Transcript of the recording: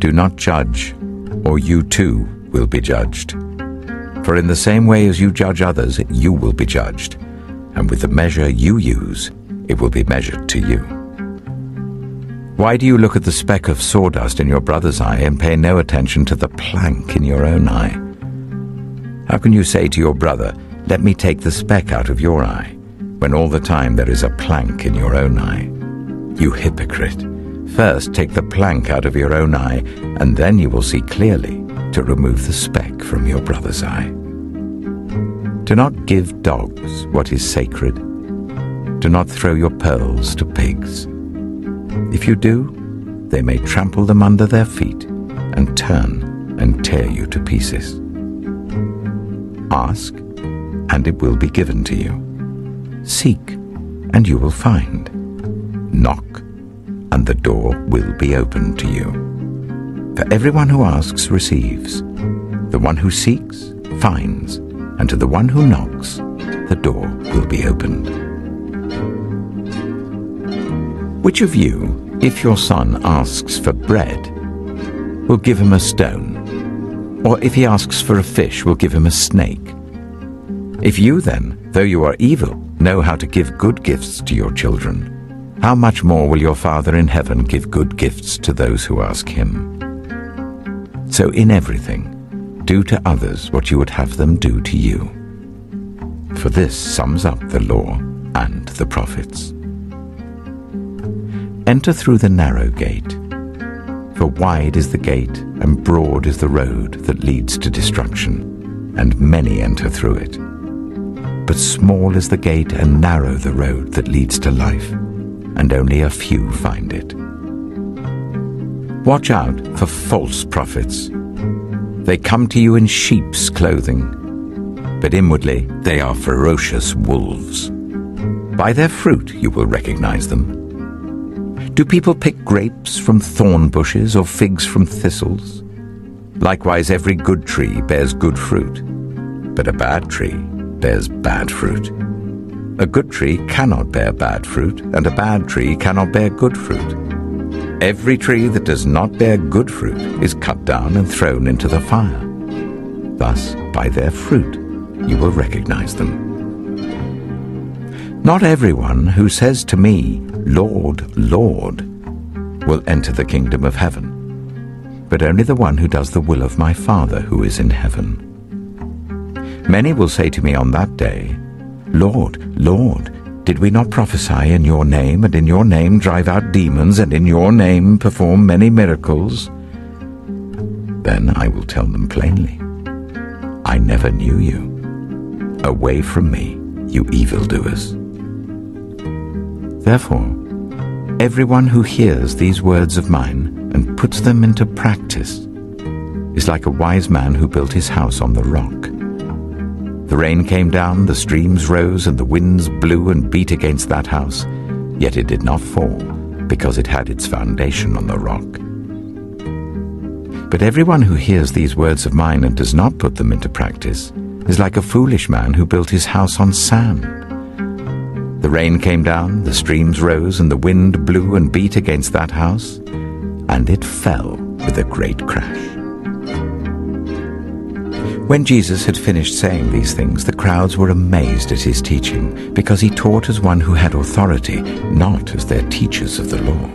Do not judge, or you too will be judged. For in the same way as you judge others, you will be judged, and with the measure you use, it will be measured to you. Why do you look at the speck of sawdust in your brother's eye and pay no attention to the plank in your own eye? How can you say to your brother, "Let me take the speck out of your eye," when all the time there is a plank in your own eye? You hypocrite! First take the plank out of your own eye, and then you will see clearly to remove the speck from your brother's eye. Do not give dogs what is sacred. Do not throw your pearls to pigs. If you do, they may trample them under their feet and turn and tear you to pieces. Ask, and it will be given to you. Seek, and you will find. Knock, and the door will be opened to you. For everyone who asks receives, the one who seeks finds, and to the one who knocks, the door will be opened. Which of you, if your son asks for bread, will give him a stone? Or if he asks for a fish, will give him a snake? If you then, though you are evil, know how to give good gifts to your children, how much more will your Father in heaven give good gifts to those who ask him? So in everything, do to others what you would have them do to you. For this sums up the law and the prophets. Enter through the narrow gate, for wide is the gate and broad is the road that leads to destruction, and many enter through it. But small is the gate and narrow the road that leads to life, and only a few find it. Watch out for false prophets. They come to you in sheep's clothing, but inwardly they are ferocious wolves. By their fruit you will recognize them. Do people pick grapes from thorn bushes or figs from thistles? Likewise, every good tree bears good fruit, but a bad tree bears bad fruit. A good tree cannot bear bad fruit, and a bad tree cannot bear good fruit. Every tree that does not bear good fruit is cut down and thrown into the fire. Thus, by their fruit, you will recognize them. Not everyone who says to me, "Lord, Lord," will enter the kingdom of heaven, but only the one who does the will of my Father who is in heaven. Many will say to me on that day, "Lord, Lord, did we not prophesy in your name, and in your name drive out demons, and in your name perform many miracles?" Then I will tell them plainly, "I never knew you. Away from me, you evildoers." Therefore, everyone who hears these words of mine and puts them into practice is like a wise man who built his house on the rock. The rain came down, the streams rose, and the winds blew and beat against that house, yet it did not fall, because it had its foundation on the rock. But everyone who hears these words of mine and does not put them into practice is like a foolish man who built his house on sand. The rain came down, the streams rose, and the wind blew and beat against that house, and it fell with a great crash. When Jesus had finished saying these things, the crowds were amazed at his teaching, because he taught as one who had authority, not as their teachers of the law.